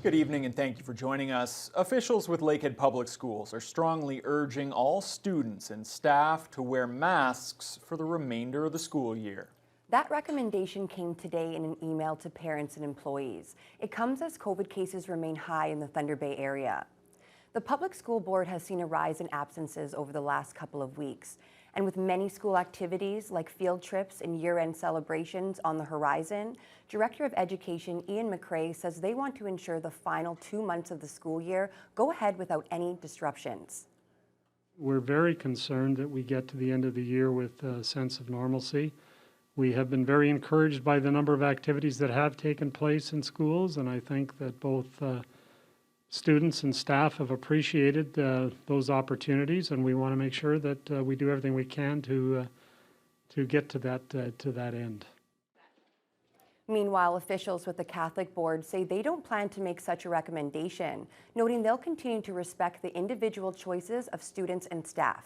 Good evening and thank you for joining us. Officials with Lakehead Public Schools are strongly urging all students and staff to wear masks for the remainder of the school year. That recommendation came today in an email to parents and employees. It comes as COVID cases remain high in the Thunder Bay area. The Public School Board has seen a rise in absences over the last couple of weeks. And with many school activities like field trips and year-end celebrations on the horizon, Director of Education Ian MacRae says they want to ensure the final 2 months of the school year go ahead without any disruptions. We're very concerned that we get to the end of the year with a sense of normalcy. We have been very encouraged by the number of activities that have taken place in schools, and I think that both students and staff have appreciated those opportunities, and we want to make sure that we do everything we can to get to that end. Meanwhile, officials with the Catholic Board say they don't plan to make such a recommendation, noting they'll continue to respect the individual choices of students and staff.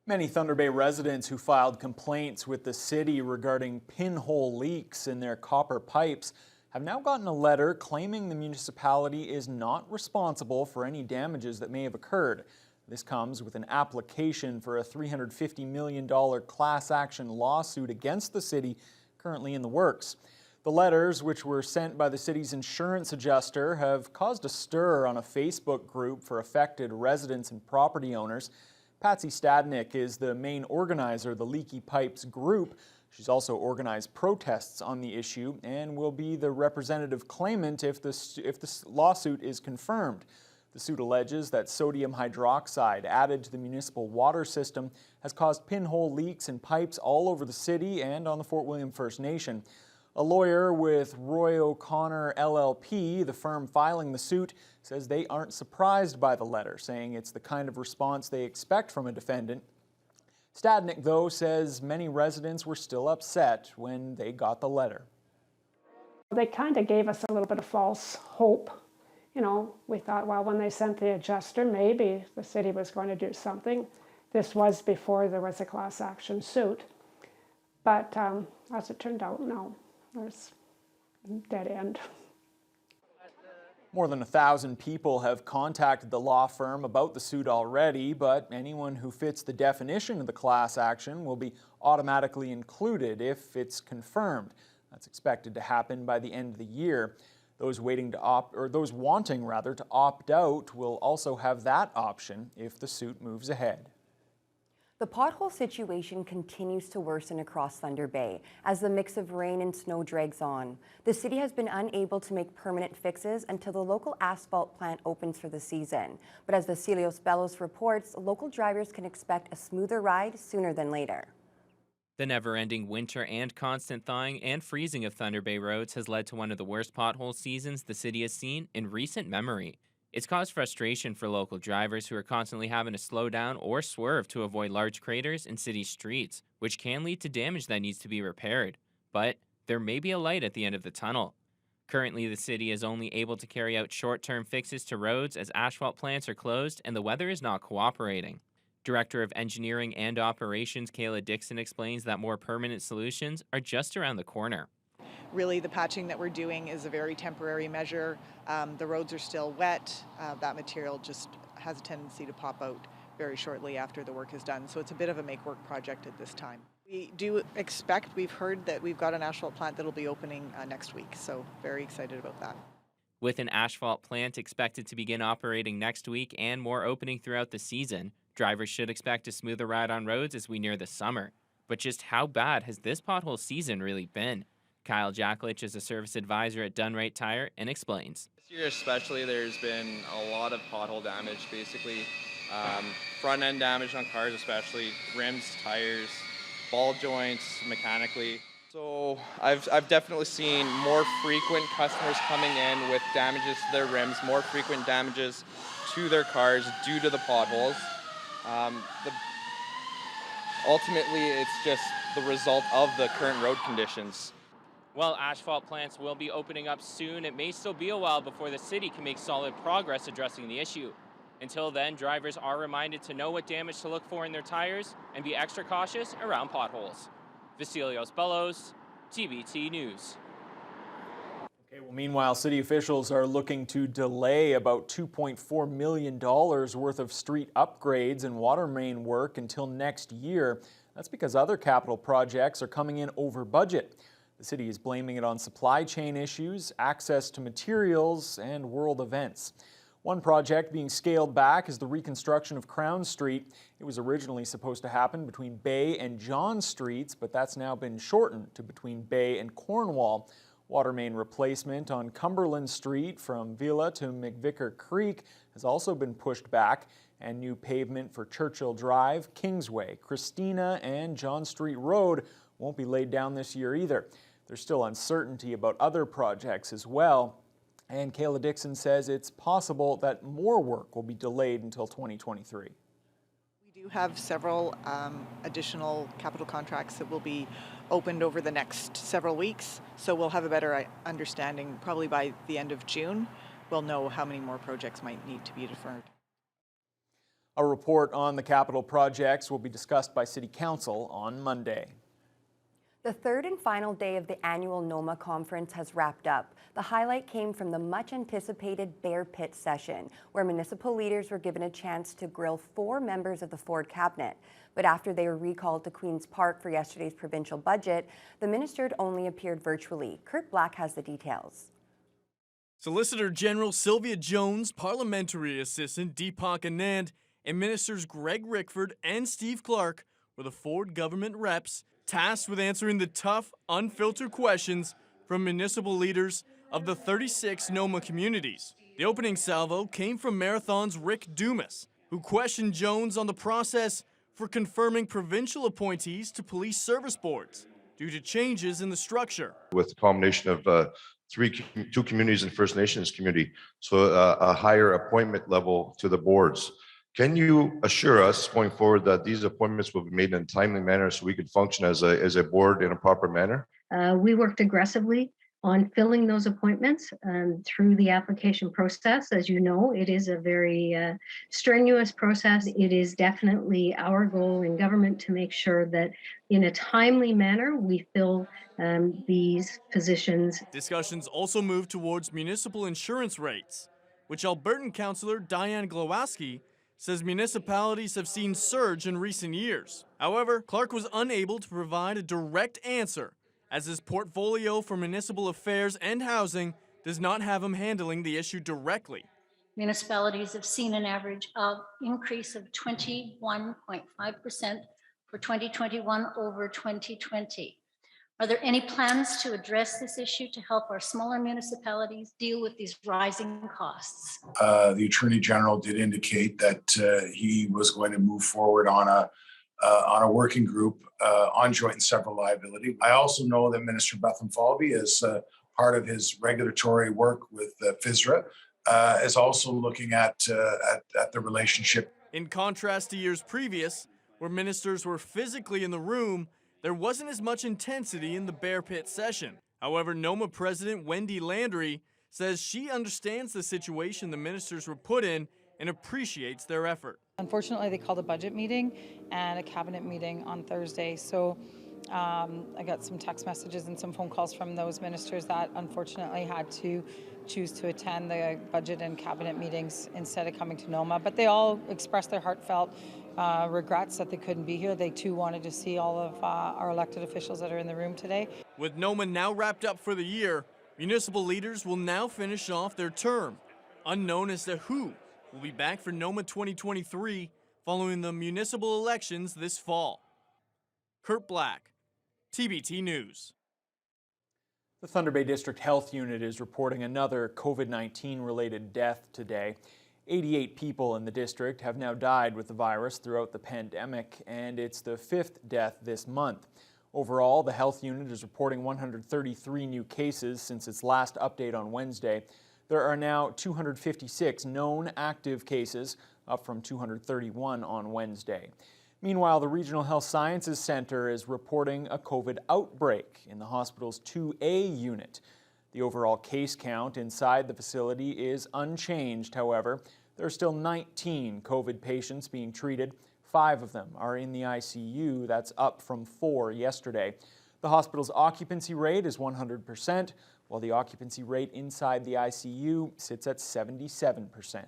Many Thunder Bay residents who filed complaints with the city regarding pinhole leaks in their copper pipes have now gotten a letter claiming the municipality is not responsible for any damages that may have occurred. This comes with an application for a $350 million class action lawsuit against the city currently in the works. The letters, which were sent by the city's insurance adjuster, have caused a stir on a Facebook group for affected residents and property owners. Patsy Stadnyk is the main organizer of the Leaky Pipes group. She's also organized protests on the issue and will be the representative claimant if the lawsuit is confirmed. The suit alleges that sodium hydroxide added to the municipal water system has caused pinhole leaks in pipes all over the city and on the Fort William First Nation. A lawyer with Roy O'Connor LLP, the firm filing the suit, says they aren't surprised by the letter, saying it's the kind of response they expect from a defendant. Stadnyk, though, says many residents were still upset when they got the letter. They kind of gave us a little bit of false hope. You know, we thought, well, when they sent the adjuster, maybe the city was going to do something. This was before there was a class action suit. But as it turned out, no, there's a dead end. More than 1,000 people have contacted the law firm about the suit already, but anyone who fits the definition of the class action will be automatically included if it's confirmed. That's expected to happen by the end of the year. Those wanting to opt out will also have that option if the suit moves ahead. The pothole situation continues to worsen across Thunder Bay as the mix of rain and snow drags on. The city has been unable to make permanent fixes until the local asphalt plant opens for the season. But as the Celios Bellows reports, local drivers can expect a smoother ride sooner than later. The never-ending winter and constant thawing and freezing of Thunder Bay roads has led to one of the worst pothole seasons the city has seen in recent memory. It's caused frustration for local drivers who are constantly having to slow down or swerve to avoid large craters in city streets, which can lead to damage that needs to be repaired. But there may be a light at the end of the tunnel. Currently, the city is only able to carry out short-term fixes to roads as asphalt plants are closed and the weather is not cooperating. Director of Engineering and Operations Kayla Dixon explains that more permanent solutions are just around the corner. Really, the patching that we're doing is a very temporary measure. The roads are still wet. That material just has a tendency to pop out very shortly after the work is done. So it's a bit of a make-work project at this time. We do expect, we've heard that we've got an asphalt plant that'll be opening next week. So very excited about that. With an asphalt plant expected to begin operating next week and more opening throughout the season, drivers should expect a smoother ride on roads as we near the summer. But just how bad has this pothole season really been? Kyle Jacklitch is a service advisor at Done-Rite Tire and explains. This year especially, there's been a lot of pothole damage, basically front end damage on cars, especially rims, tires, ball joints, mechanically. So I've definitely seen more frequent customers coming in with damages to their rims, more frequent damages to their cars due to the potholes. Ultimately, it's just the result of the current road conditions. While asphalt plants will be opening up soon, it may still be a while before the city can make solid progress addressing the issue. Until then, drivers are reminded to know what damage to look for in their tires and be extra cautious around potholes. Vasilios Bellows, TBT News. Well, meanwhile, city officials are looking to delay about $2.4 million worth of street upgrades and water main work until next year. That's because other capital projects are coming in over budget. The city is blaming it on supply chain issues, access to materials, and world events. One project being scaled back is the reconstruction of Crown Street. It was originally supposed to happen between Bay and John Streets, but that's now been shortened to between Bay and Cornwall. Water main replacement on Cumberland Street from Villa to McVicker Creek has also been pushed back, and new pavement for Churchill Drive, Kingsway, Christina, and John Street Road won't be laid down this year either. There's still uncertainty about other projects as well, and Kayla Dixon says it's possible that more work will be delayed until 2023. We do have several additional capital contracts that will be opened over the next several weeks, so we'll have a better understanding probably by the end of June. We'll know how many more projects might need to be deferred. A report on the capital projects will be discussed by City Council on Monday. The third and final day of the annual NOMA conference has wrapped up. The highlight came from the much-anticipated Bear Pit session, where municipal leaders were given a chance to grill 4 members of the Ford cabinet. But after they were recalled to Queen's Park for yesterday's provincial budget, the minister only appeared virtually. Kurt Black has the details. Solicitor General Sylvia Jones, Parliamentary Assistant Deepak Anand, and Ministers Greg Rickford and Steve Clark were the Ford government reps tasked with answering the tough, unfiltered questions from municipal leaders of the 36 NOMA communities. The opening salvo came from Marathon's Rick Dumas, who questioned Jones on the process for confirming provincial appointees to police service boards due to changes in the structure. With the combination of two communities and First Nations community, so a higher appointment level to the boards. Can you assure us going forward that these appointments will be made in a timely manner so we can function as a board in a proper manner? We worked aggressively on filling those appointments through the application process. As you know, it is a very strenuous process. It is definitely our goal in government to make sure that in a timely manner we fill these positions. Discussions also moved towards municipal insurance rates, which Alberton Councillor Diane Glowasky says municipalities have seen surge in recent years. However, Clark was unable to provide a direct answer, as his portfolio for municipal affairs and housing does not have him handling the issue directly. Municipalities have seen an average of increase of 21.5% for 2021 over 2020. Are there any plans to address this issue to help our smaller municipalities deal with these rising costs? The Attorney General did indicate that he was going to move forward on a working group on joint and several liability. I also know that Minister Bethlen Falvey, as part of his regulatory work with FSRA, is also looking at the relationship. In contrast to years previous, where ministers were physically in the room, there wasn't as much intensity in the Bear Pit session. However, NOMA President Wendy Landry says she understands the situation the ministers were put in and appreciates their effort. Unfortunately, they called a budget meeting and a cabinet meeting on Thursday, so I got some text messages and some phone calls from those ministers that unfortunately had to choose to attend the budget and cabinet meetings instead of coming to NOMA, but they all expressed their heartfelt regrets that they couldn't be here. They too wanted to see all of our elected officials that are in the room today. With NOMA now wrapped up for the year, municipal leaders will now finish off their term. Unknown as to who will be back for NOMA 2023 following the municipal elections this fall. Kurt Black, TBT News. The Thunder Bay District Health Unit is reporting another COVID-19 related death today. 88 people in the district have now died with the virus throughout the pandemic, and it's the 5th death this month. Overall, the health unit is reporting 133 new cases since its last update on Wednesday. There are now 256 known active cases, up from 231 on Wednesday. Meanwhile, the Regional Health Sciences Centre is reporting a COVID outbreak in the hospital's 2A unit. The overall case count inside the facility is unchanged, however. There are still 19 COVID patients being treated. 5 of them are in the ICU. That's up from 4 yesterday. The hospital's occupancy rate is 100%, while the occupancy rate inside the ICU sits at 77%.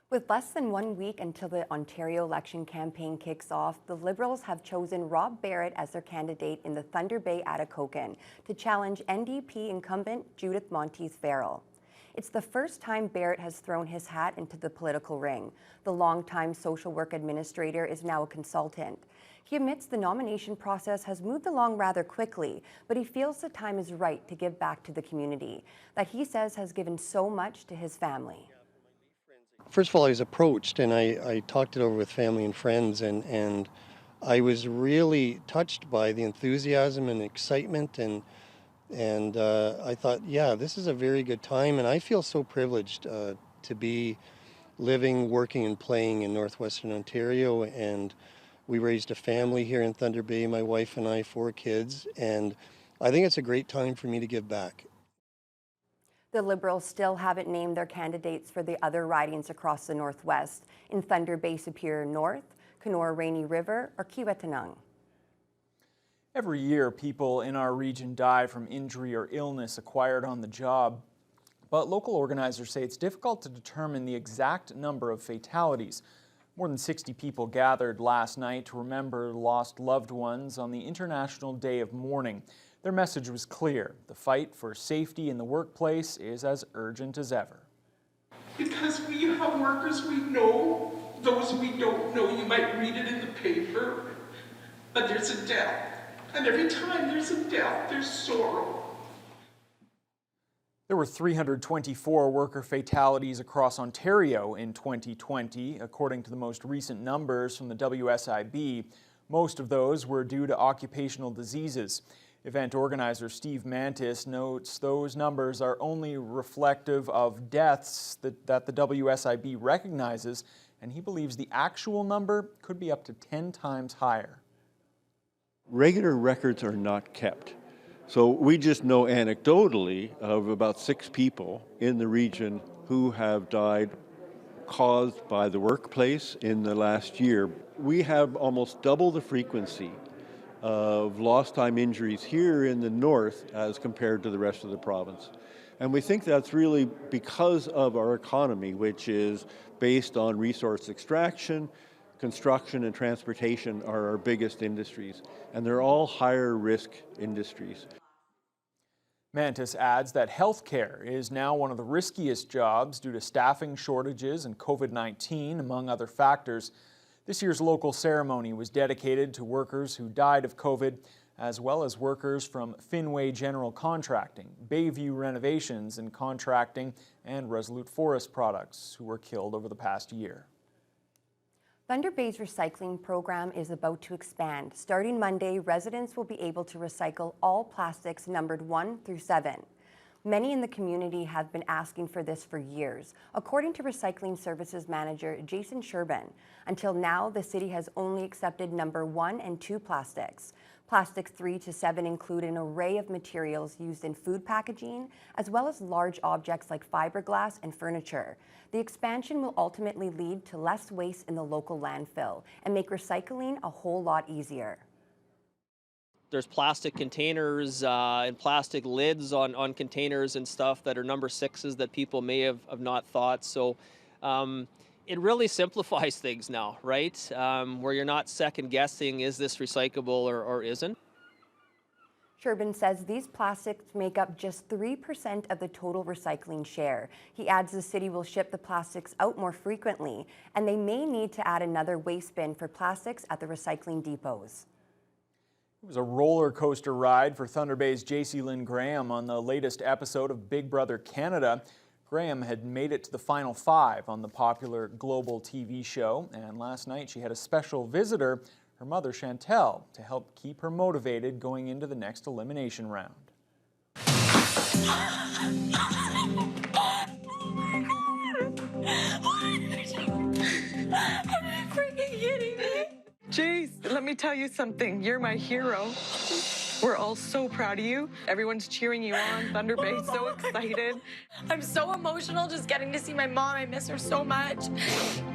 With less than 1 week until the Ontario election campaign kicks off, the Liberals have chosen Rob Barrett as their candidate in the Thunder Bay Atikokan to challenge NDP incumbent Judith Monteith-Farrell. It's the first time Barrett has thrown his hat into the political ring. The longtime social work administrator is now a consultant. He admits the nomination process has moved along rather quickly, but he feels the time is right to give back to the community that he says has given so much to his family. First of all, I was approached and I talked it over with family and friends, and I was really touched by the enthusiasm and excitement, and I thought, yeah, this is a very good time, and I feel so privileged to be living, working, and playing in Northwestern Ontario. And we raised a family here in Thunder Bay, my wife and I, 4 kids, and I think it's a great time for me to give back. The Liberals still haven't named their candidates for the other ridings across the Northwest in Thunder Bay Superior North, Kenora Rainy River, or Kiiwetinoong. Every year, people in our region die from injury or illness acquired on the job, but local organizers say it's difficult to determine the exact number of fatalities. More than 60 people gathered last night to remember lost loved ones on the International Day of Mourning. Their message was clear: the fight for safety in the workplace is as urgent as ever. Because we have workers we know, those we don't know. You might read it in the paper, but there's a death. And every time there's a death, there's sorrow. There were 324 worker fatalities across Ontario in 2020, according to the most recent numbers from the WSIB. Most of those were due to occupational diseases. Event organizer Steve Mantis notes those numbers are only reflective of deaths that the WSIB recognizes, and he believes the actual number could be up to 10 times higher. Regular records are not kept. So we just know anecdotally of about 6 people in the region who have died caused by the workplace in the last year. We have almost double the frequency of lost time injuries here in the north as compared to the rest of the province. And we think that's really because of our economy, which is based on resource extraction. Construction and transportation are our biggest industries, and they're all higher risk industries. Mantis adds that healthcare is now one of the riskiest jobs due to staffing shortages and COVID-19, among other factors. This year's local ceremony was dedicated to workers who died of COVID, as well as workers from Finway General Contracting, Bayview Renovations and Contracting, and Resolute Forest Products, who were killed over the past year. Thunder Bay's recycling program is about to expand. Starting Monday, residents will be able to recycle all plastics numbered 1 through 7. Many in the community have been asking for this for years, according to Recycling Services Manager Jason Sherband. Until now, the city has only accepted number 1 and 2 plastics. Plastics 3 to 7 include an array of materials used in food packaging, as well as large objects like fiberglass and furniture. The expansion will ultimately lead to less waste in the local landfill and make recycling a whole lot easier. There's plastic containers and plastic lids on containers and stuff that are number 6s that people may have not thought. So it really simplifies things now, right? Where you're not second guessing, is this recyclable or isn't? Sherband says these plastics make up just 3% of the total recycling share. He adds the city will ship the plastics out more frequently, and they may need to add another waste bin for plastics at the recycling depots. It was a roller coaster ride for Thunder Bay's J.C. Lynn Graham on the latest episode of Big Brother Canada. Graham had made it to the final 5 on the popular global TV show, and last night she had a special visitor, her mother Chantel, to help keep her motivated going into the next elimination round. Jeez, let me tell you something. You're my hero. We're all so proud of you. Everyone's cheering you on. Thunder Bay's so excited. I'm so emotional just getting to see my mom. I miss her so much.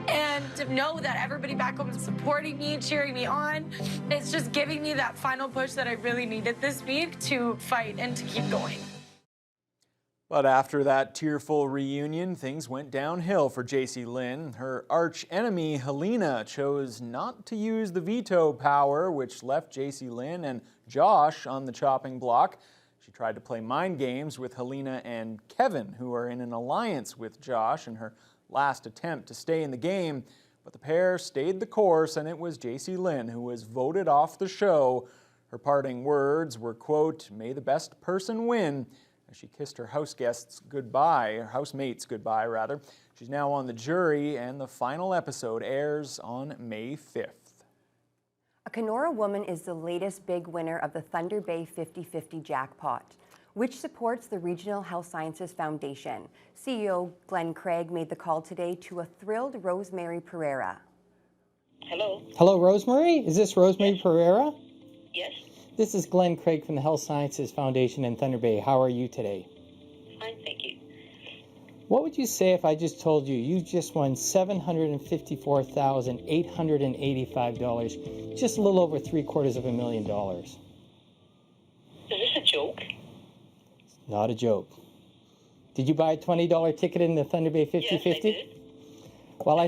And to know that everybody back home is supporting me, cheering me on, it's just giving me that final push that I really needed this week to fight and to keep going. But after that tearful reunion, things went downhill for J.C. Lynn. Her arch enemy, Helena, chose not to use the veto power, which left J.C. Lynn and Josh on the chopping block. She tried to play mind games with Helena and Kevin, who are in an alliance with Josh in her last attempt to stay in the game. But the pair stayed the course, and it was J.C. Lynn who was voted off the show. Her parting words were, quote, "May the best person win," as she kissed her housemates goodbye. She's now on the jury, and the final episode airs on May 5th. A Kenora woman is the latest big winner of the Thunder Bay 50/50 jackpot, which supports the Regional Health Sciences Foundation. CEO Glenn Craig made the call today to a thrilled Rosemary Pereira. Hello. Hello, Rosemary. Is this Rosemary Pereira? Yes. This is Glenn Craig from the Health Sciences Foundation in Thunder Bay. How are you today? Fine, thank you. What would you say if I just told you just won $754,885, just a little over $750,000? Is this a joke? Not a joke. Did you buy a $20 ticket in the Thunder Bay 50/50? Yes, I did. Well,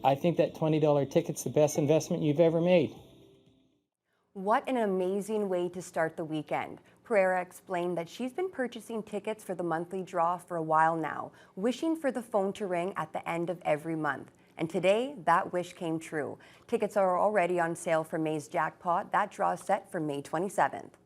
I think that $20 ticket's the best investment you've ever made. What an amazing way to start the weekend. Pereira explained that she's been purchasing tickets for the monthly draw for a while now, wishing for the phone to ring at the end of every month. And today, that wish came true. Tickets are already on sale for May's jackpot. That draw is set for May 27th.